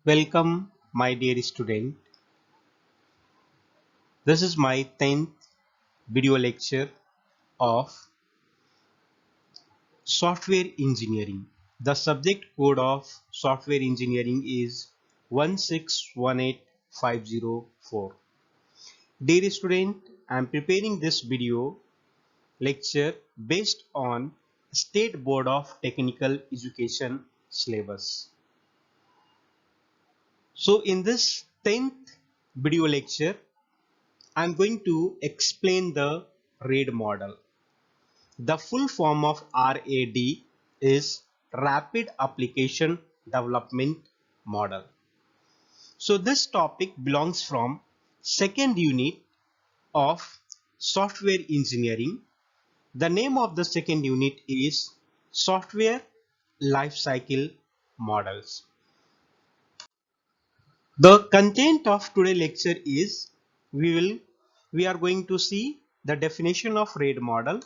Welcome, my dear student. This is my 10th video lecture of software engineering. The subject code of software engineering is 1618504. Dear student, I am preparing this video lecture based on State Board of Technical Education syllabus. So in this 10th video lecture, I am going to explain the RAID model. The full form of RAD is Rapid Application Development Model. So this topic belongs from second unit of software engineering. The name of the second unit is Software Lifecycle Models. The content of today's lecture is we are going to see the definition of RAID model.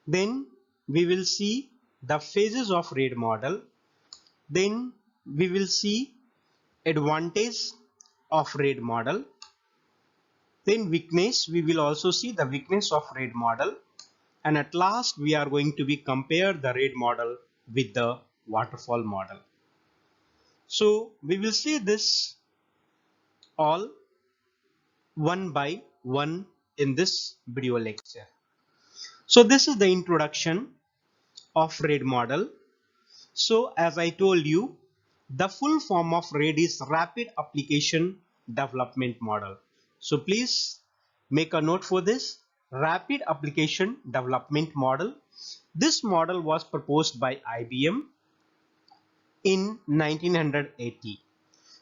Then we will see the phases of RAID model. Then we will see advantage of RAID model. Then weakness, we will also see the weakness of RAID model. And at last we are going to be compare the RAID model with the waterfall model. So we will see this all one by one in this video lecture. So this is the introduction of RAID model. So as I told you, the full form of RAID is Rapid Application Development Model. So please make a note for this. Rapid Application Development Model. This model was proposed by IBM in 1980.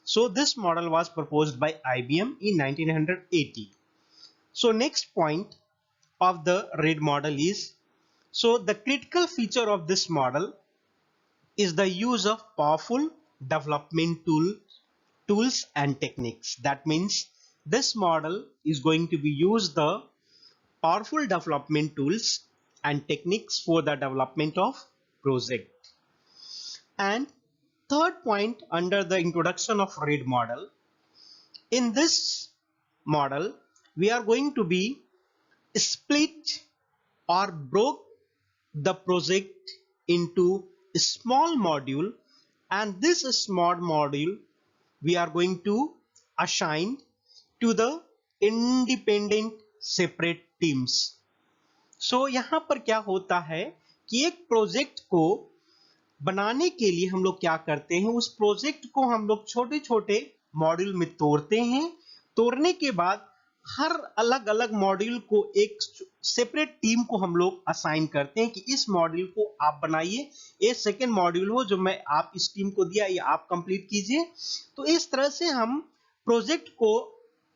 So this model was proposed by IBM in 1980. So next point of the RAID model is, so the critical feature of this model is the use of powerful development tools and techniques. That means this model is going to be used the powerful development tools and techniques for the development of project. And third point under the introduction of RAID model, in this model we are going to be split or broke the project into a small module, and this small module we are going to assign to the independent separate teams. So यहाँ पर क्या होता है कि एक project को बनाने के लिए हम लोग क्या करते हैं, उस प्रोजेक्ट को हम लोग छोटे छोटे मॉड्यूल में तोड़ते हैं. तोड़ने के बाद हर अलग अलग मॉड्यूल को एक सेपरेट टीम को हम लोग असाइन करते हैं कि इस मॉड्यूल को आप बनाइए, ये सेकेंड मॉड्यूल हो जो मैं आप इस टीम को दिया ये आप कंप्लीट कीजिए. तो इस तरह से हम प्रोजेक्ट को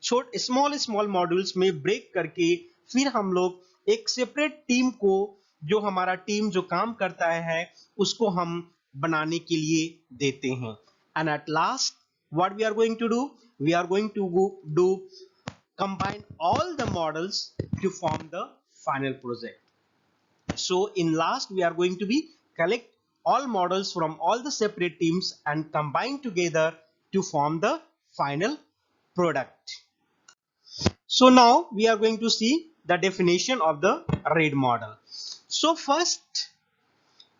स्मॉल मॉड्यूल्स में ब्रेक करके फिर हम लोग एक सेपरेट टीम को, जो हमारा टीम जो काम करता है उसको हम बनाने के लिए देते हैं. And at last what we are going to do, we are going to do combine all the models to form the final project. So in last we are going to be collect all models from all the separate teams and combine together to form the final product. So now we are going to see the definition of the RAID model. So first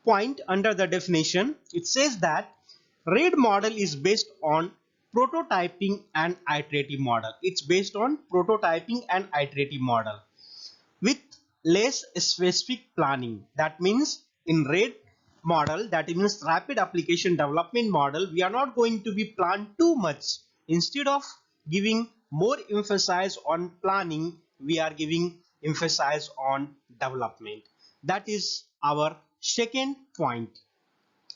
point under the definition, it says that RAID model is based on prototyping and iterative model. It's based on prototyping and iterative model with less specific planning. That means in RAID model, that means rapid application development model, we are not going to be planned too much. Instead of giving more emphasis on planning, we are giving emphasis on development. That is our second point.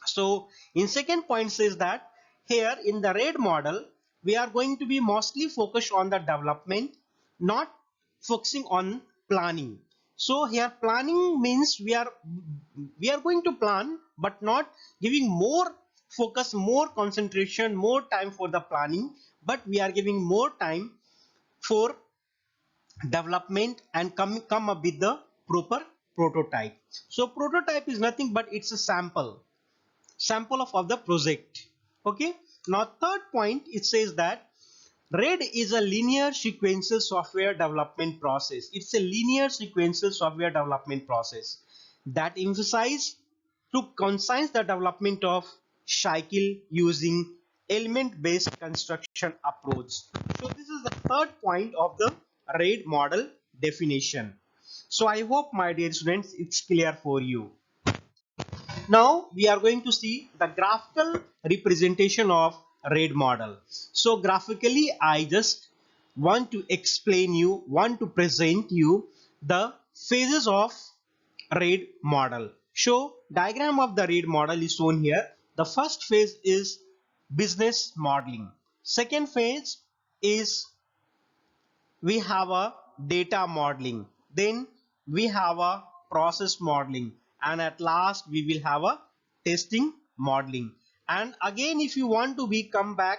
So in second point says that here in the RAID model we are going to be mostly focused on the development, not focusing on planning. So here planning means we are going to plan but not giving more focus, more concentration, more time for the planning, but we are giving more time for development and come up with the proper prototype. So prototype is nothing but it's a sample of the project. Okay, Now third point, it says that RAID is a linear sequential software development process. It's a linear sequential software development process that emphasizes to concise the development of cycle using element-based construction approach. So this is the third point of the RAID model definition. So I hope, my dear students, it's clear for you. Now we are going to see the graphical representation of RAID model. So graphically, I just want to present you the phases of RAID model. So diagram of the RAID model is shown here. The first phase is business modeling. Second phase is we have a data modeling, then we have a process modeling, and at last we will have a testing modeling. And again, if you want to come back,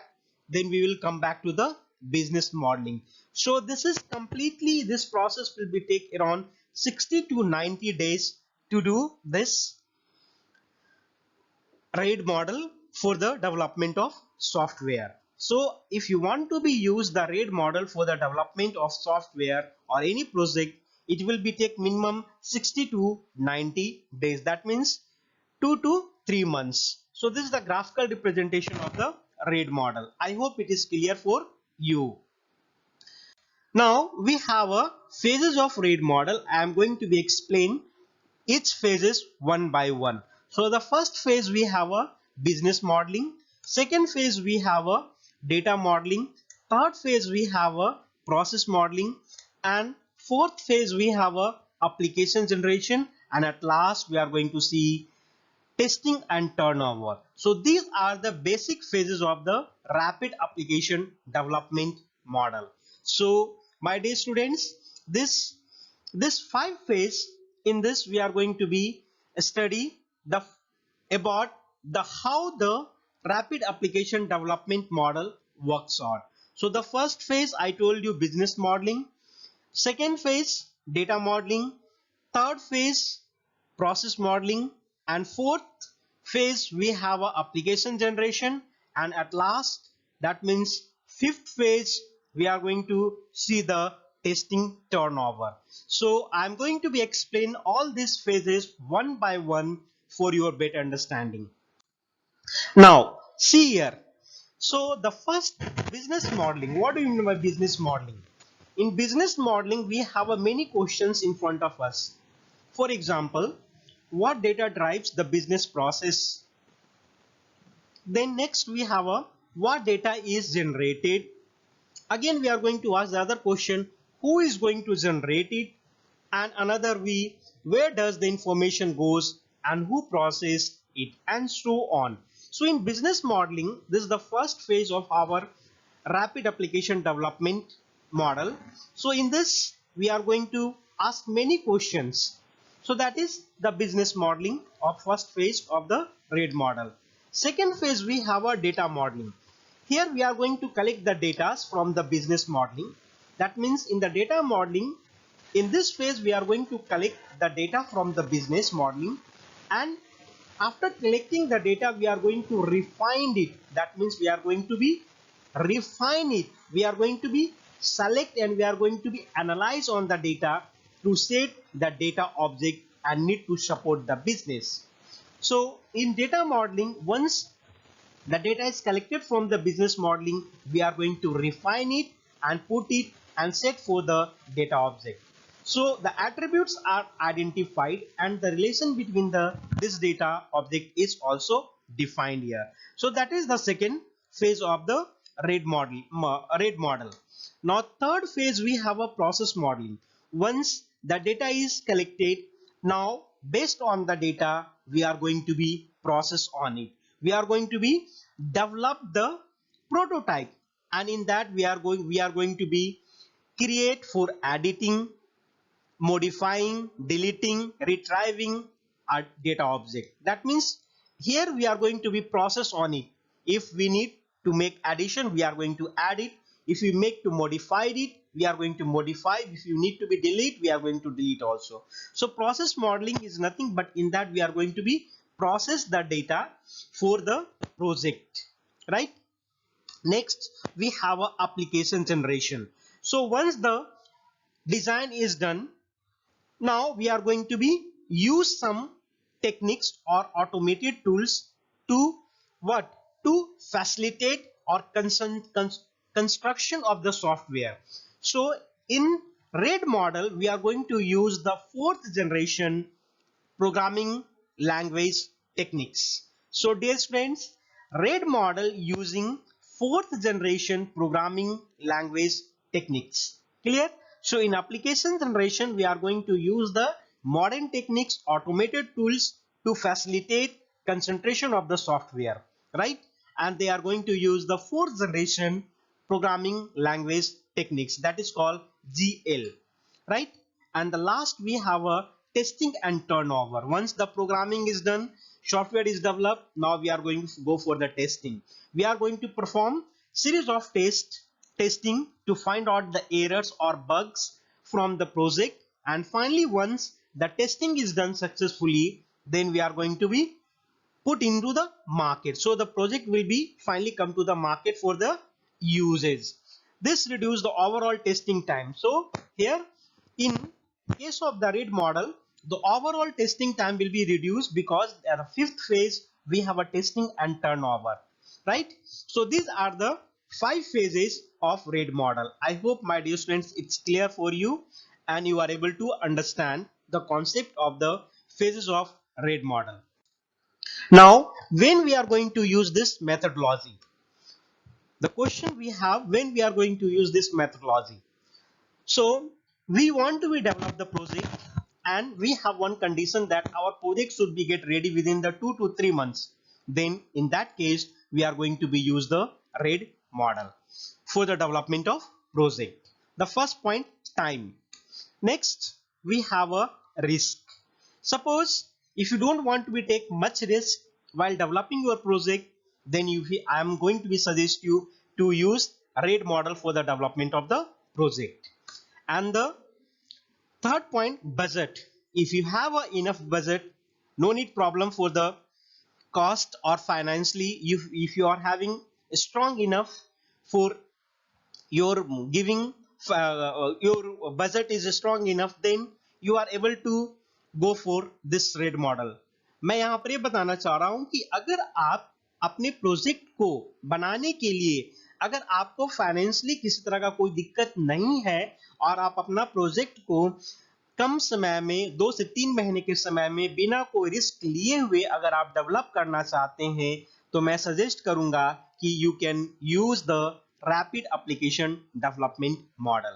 then we will come back to the business modeling. So this process will be take around 60 to 90 days to do this RAID model for the development of software. So if you want to use the RAID model for the development of software or any project, it will be take minimum 60 to 90 days. That means 2 to 3 months. So this is the graphical representation of the RAID model. I hope it is clear for you. Now we have a phases of RAID model. I am going to be explain each phases one by one. So the first phase we have a business modeling. Second phase we have a data modeling. Third phase we have a process modeling, and fourth phase we have a application generation, and at last we are going to see testing and turnover. So these are the basic phases of the rapid application development model. So my dear students, this 5 phase, in this we are going to be study about how the rapid application development model works on. So the first phase I told you, business modeling. Second phase, data modeling. Third phase, process modeling. And fourth phase we have a application generation. And at last, that means fifth phase, we are going to see the testing turnover. So I'm going to be explain all these phases one by one for your better understanding. Now see here. So the first, business modeling. What do you mean by business modeling? In business modeling, we have many questions in front of us. For example, what data drives the business process? Then next we have what data is generated. Again we are going to ask the other question, who is going to generate it? And another, where does the information goes and who processed it, and so on. So in business modeling, this is the first phase of our rapid application development model. So in this we are going to ask many questions. So that is the business modeling of first phase of the RAID model. Second phase we have a data modeling. Here we are going to collect the data from the business modeling. That means in the data modeling, in this phase we are going to collect the data from the business modeling, and after collecting the data we are going to refine it. That means we are going to be refine it. We are going to be select and we are going to be analyze on the data to set the data object and need to support the business. So in data modeling, once the data is collected from the business modeling, we are going to refine it and put it and set for the data object. So the attributes are identified and the relation between this data object is also defined here. So that is the second phase of the RAID model. Now third phase we have a process modeling. Once the data is collected, now based on the data we are going to be process on it. We are going to be develop the prototype, and in that we are going to be create for editing, modifying, deleting, retrieving a data object. That means here we are going to be process on it. If we need to make addition, we are going to add it. If we make to modify it, we are going to modify. If you need to be delete, we are going to delete also. So process modeling is nothing but in that we are going to be process the data for the project, right? Next, we have a application generation. So once the design is done, now we are going to be use some techniques or automated tools to what? To facilitate or construction of the software. So in RAID model, we are going to use the fourth generation programming language techniques. So dear friends, RAID model using fourth generation programming language techniques. Clear? So in application generation, we are going to use the modern techniques, automated tools to facilitate concentration of the software, right? And they are going to use the fourth generation programming language techniques, that is called GL, right? And the last, we have a testing and turnover. Once the programming is done, software is developed, now we are going to go for the testing. We are going to perform series of testing to find out the errors or bugs from the project, and finally once the testing is done successfully, then we are going to be put into the market. So the project will be finally come to the market for the usage. This reduces the overall testing time. So here in case of the RAID model, the overall testing time will be reduced because at the fifth phase we have a testing and turnover, right? So these are the 5 phases of RAID model. I hope my dear students it's clear for you and you are able to understand the concept of the phases of RAID model. Now, when we are going to use this methodology, the question we have, when we are going to use this methodology. So, we want to develop the project and we have one condition that our project should be get ready within the 2 to 3 months. Then in that case, we are going to be use the RAID model for the development of project. The first point, time. Next, we have a risk. Suppose if you don't want to be take much risk while developing your project, then I am going to be suggest you to use RAID model for the development of the project. And the third point, budget. If you have a enough budget, no need problem for the cost or financially. If you are having strong enough for your giving your budget is strong enough, then you are able to go for this RAID model. मैं यहाँ पर ये बताना चाह रहा हूँ कि अगर आप अपने प्रोजेक्ट को बनाने के लिए अगर आपको फाइनेंशियली किसी तरह का कोई दिक्कत नहीं है और आप अपना प्रोजेक्ट को कम समय में 2 से 3 महीने के समय में बिना कोई रिस्क लिए हुए अगर आप डेवलप करना चाहते हैं तो मैं सजेस्ट करूंगा कि you can use the rapid application development model.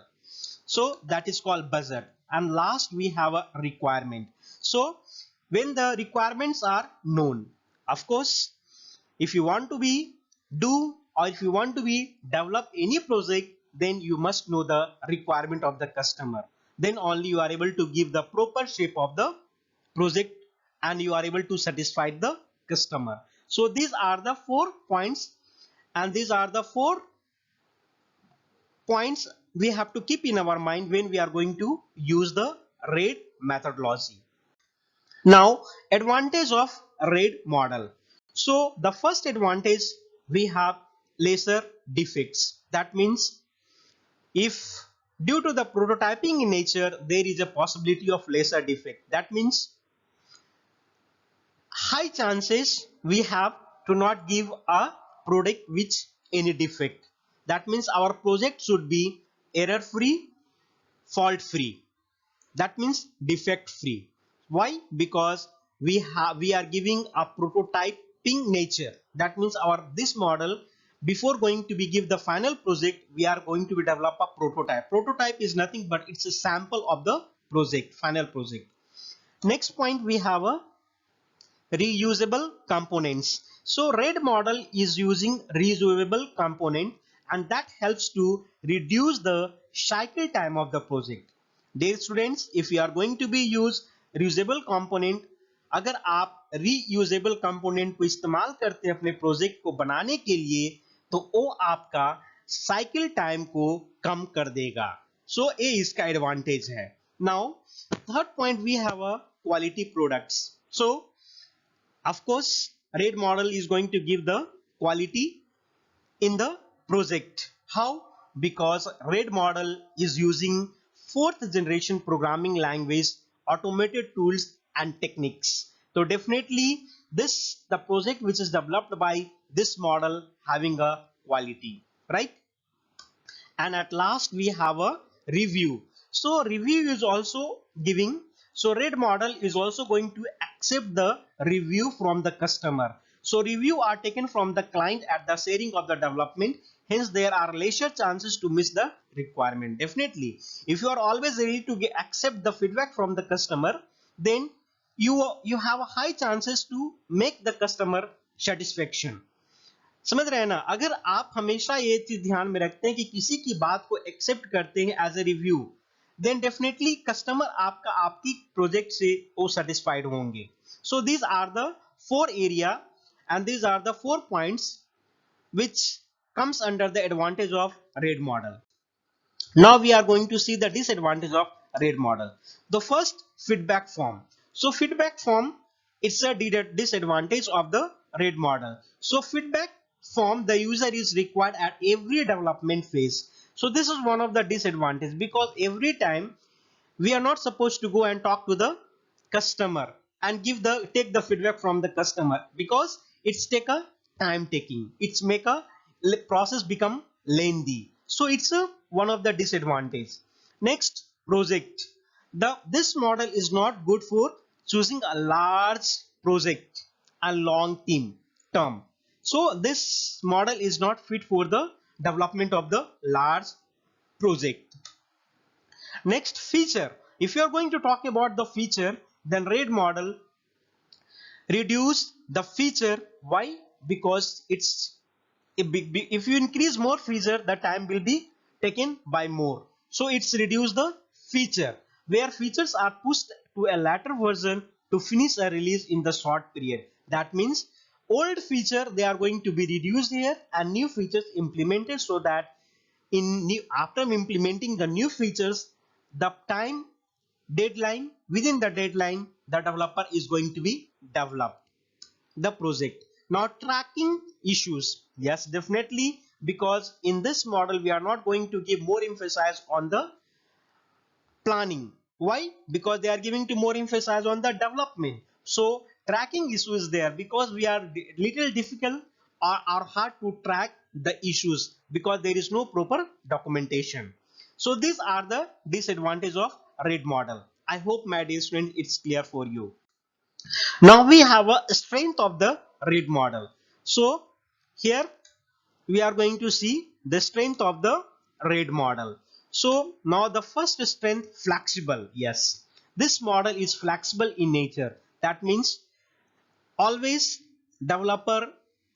So that is called budget. And last we have a requirement. So when the requirements are known, of course, if you want to be do or if you want to be develop any project, then you must know the requirement of the customer. Then only you are able to give the proper shape of the project and you are able to satisfy the customer. So these are the 4 points and these are the 4 points we have to keep in our mind when we are going to use the RAID methodology. Now, advantage of RAID model. So the first advantage, we have lesser defects. That means if due to the prototyping in nature there is a possibility of lesser defect, that means high chances we have to not give a product which any defect. That means our project should be error free, fault free. That means defect free. Why? Because we are giving a prototyping nature. That means this model, before going to be give the final project, we are going to be develop a prototype. Prototype is nothing but it's a sample of the project, final project. Next point, we have a reusable components. So RAID model is using reusable component and that helps to reduce the cycle time of the project. Dear students, if you are going to be use reusable component, अगर आप reusable component को इस्तेमाल करते हैं अपने project को बनाने के लिए तो वो आपका साइकिल टाइम को कम कर देगा. So ये इसका एडवांटेज है. Now third point, we have a quality products. So of course, RAID model is going to give the quality in the project. How? Because RAID model is using fourth generation programming language, automated tools and techniques. So definitely the project which is developed by this model having a quality, right? And at last we have a review. So review is also giving, so RAID model is also going to accept the review from the customer. So review are taken from the client at the sharing of the development, hence there are lesser chances to miss the requirement. Definitely if you are always ready to accept the feedback from the customer, then you have a high chances to make the customer satisfaction. समझ रहे हैं ना? अगर आप हमेशा ये चीज ध्यान में रखते हैं कि किसी की बात को एक्सेप्ट करते हैं as a review, then definitely customer आपकी प्रोजेक्ट से वो सेटिस्फाइड होंगे. So these are the four area and these are the 4 points which comes under the advantage of RAID model. Now we are going to see the disadvantage of RAID model. The first, feedback form. So feedback form, it's a disadvantage of the RAID model. So feedback form, the user is required at every development phase. So this is one of the disadvantages, because every time we are not supposed to go and talk to the customer and take the feedback from the customer, because it's take a time taking, it's make a process become lengthy. So it's a one of the disadvantage. Next, project. This model is not good for choosing a large project and long term. So this model is not fit for the development of the large project. Next, feature. If you are going to talk about the feature, then RAID model reduce the feature. Why? Because if you increase more feature, the time will be taken by more. So it's reduce the feature, where features are pushed to a later version to finish a release in the short period. That means old feature they are going to be reduced here and new features implemented, so that after implementing the new features, the time deadline, within the deadline the developer is going to be developed the project. Now tracking issues, yes, definitely, because in this model we are not going to give more emphasis on the planning. Why? Because they are giving to more emphasis on the development. So tracking issue is there, because we are little difficult or hard to track the issues, because there is no proper documentation. So these are the disadvantages of RAID model. I hope, my dear student, it's clear for you. Now we have a strength of the RAID model. So here we are going to see the strength of the RAID model. So now the first strength, flexible. Yes, this model is flexible in nature. That means always developer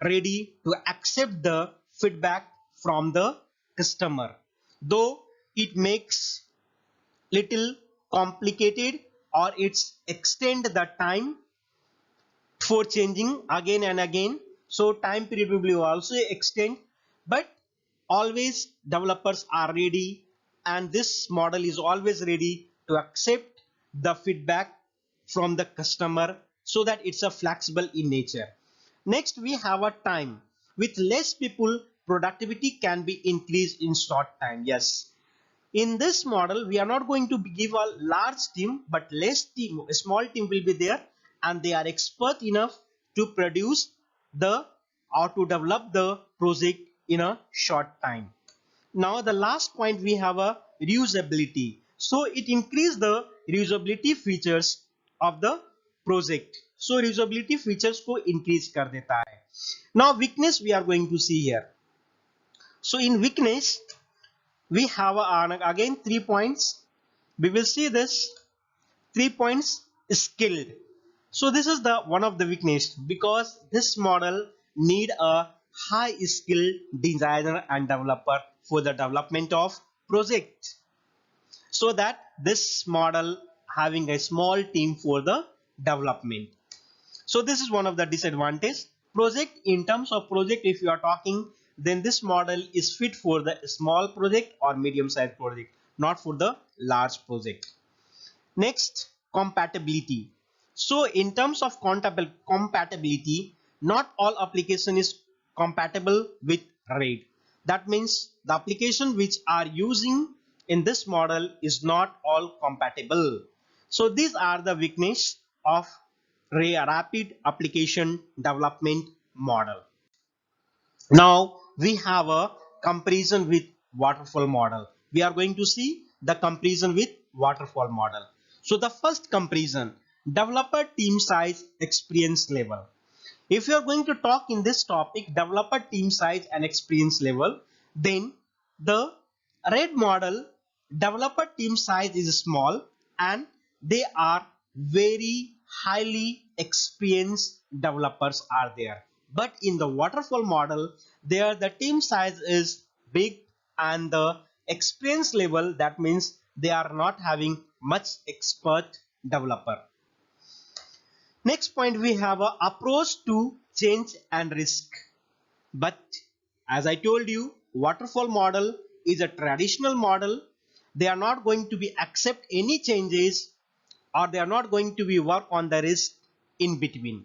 ready to accept the feedback from the customer, though it makes little complicated or it's extend the time for changing again and again. So time period will be also extend, but always developers are ready, and this model is always ready to accept the feedback from the customer, so that it's a flexible in nature. Next, we have a time. With less people, productivity can be increased in short time. Yes, in this model we are not going to give a large team, but less team, a small team will be there, and they are expert enough to produce the or to develop the project in a short time. Now the last point, we have a reusability. So it increase the reusability features of the project. So reusability features को increase कर देता है. Now weakness we are going to see here. So in weakness we have again 3 points. We will see this 3 points, skilled. So this is the one of the weakness, because this model need a high skilled designer and developer for the development of project, so that this model having a small team for the development. So this is one of the disadvantage. Project, in terms of project, if you are talking, then this model is fit for the small project or medium sized project, not for the large project. Next, compatibility. So in terms of compatibility, not all application is compatible with RAID. That means the application which are using in this model is not all compatible. So these are the weakness of rapid application development model. Now we have a comparison with waterfall model. We are going to see the comparison with waterfall model. So the first comparison, developer team size, experience level. If you are going to talk in this topic, developer team size and experience level, then the red model developer team size is small and they are very highly experienced developers are there. But in the waterfall model, there the team size is big and the experience level, that means they are not having much expert developer. Next point, we have a approach to change and risk. But as I told you, waterfall model is a traditional model. They are not going to be accept any changes, or they are not going to be work on the risk in between.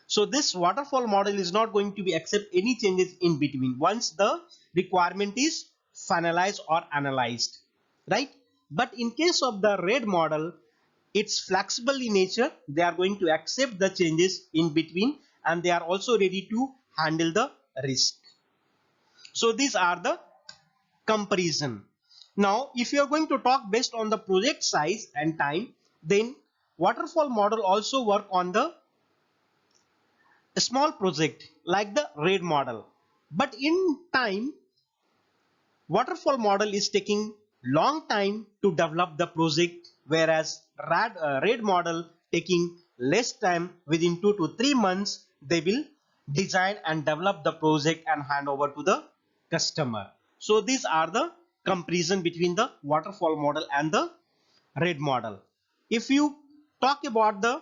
So this waterfall model is not going to be accept any changes in between once the requirement is finalized or analyzed, right? But in case of the red model, it's flexible in nature. They are going to accept the changes in between and they are also ready to handle the risk. So these are the comparison. Now if you are going to talk based on the project size and time, then waterfall model also work on the small project like the red model. But in time, waterfall model is taking long time to develop the project, whereas red model taking less time. Within 2 to 3 months they will design and develop the project and hand over to the customer. So these are the comparison between the waterfall model and the red model. If you talk about the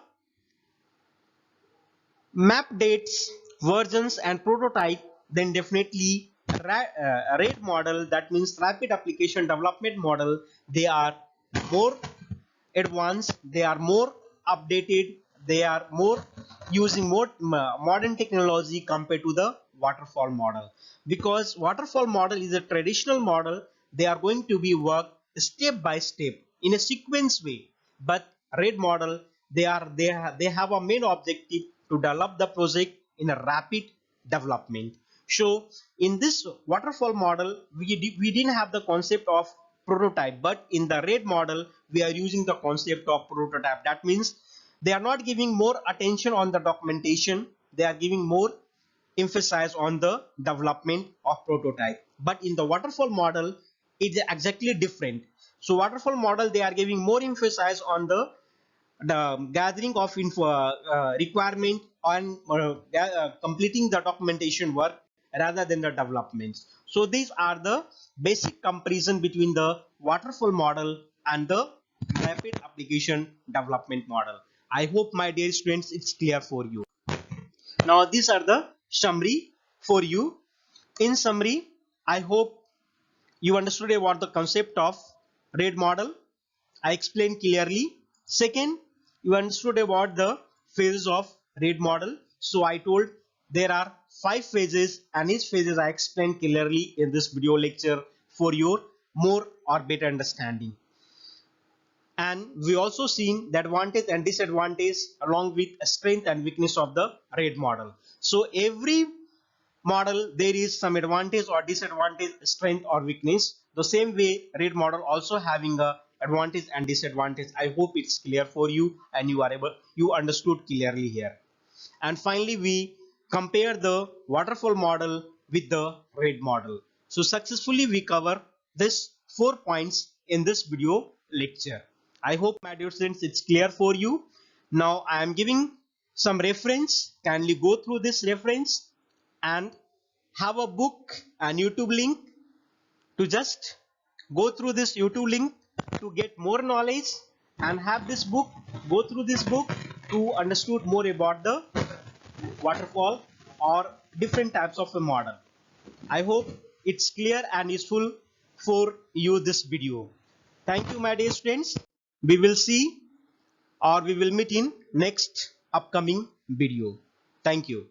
map dates, versions and prototype, then definitely red model, that means rapid application development model, they are more advanced, they are more updated, they are more using more modern technology compared to the waterfall model. Because waterfall model is a traditional model, they are going to be worked step by step in a sequence way. But red model, they have a main objective to develop the project in a rapid development. So in this waterfall model, we didn't have the concept of prototype, but in the red model we are using the concept of prototype. That means they are not giving more attention on the documentation, they are giving more emphasis on the development of prototype. But in the waterfall model, it's exactly different. So waterfall model, they are giving more emphasis on the gathering of info, requirement on completing the documentation work rather than the developments. So these are the basic comparison between the waterfall model and the rapid application development model. I hope my dear students it's clear for you. Now these are the summary for you. In summary, I hope you understood about the concept of red model. I explained clearly. Second, you understood about the phases of red model. So I told there are 5 phases and each phases I explained clearly in this video lecture for your more or better understanding. And we also seen the advantage and disadvantage along with strength and weakness of the red model. So every model there is some advantage or disadvantage, strength or weakness. The same way red model also having a advantage and disadvantage. I hope it's clear for you and you understood clearly here. And finally we compare the waterfall model with the red model. So successfully we cover this 4 points in this video lecture. I hope my dear students it's clear for you. Now I am giving some reference. Kindly go through this reference and have a book and YouTube link to just go through this YouTube link to get more knowledge, and have this book, go through this book to understood more about the waterfall or different types of a model. I hope it's clear and useful for you this video. Thank you my dear students. We will see or we will meet in next upcoming video. Thank you.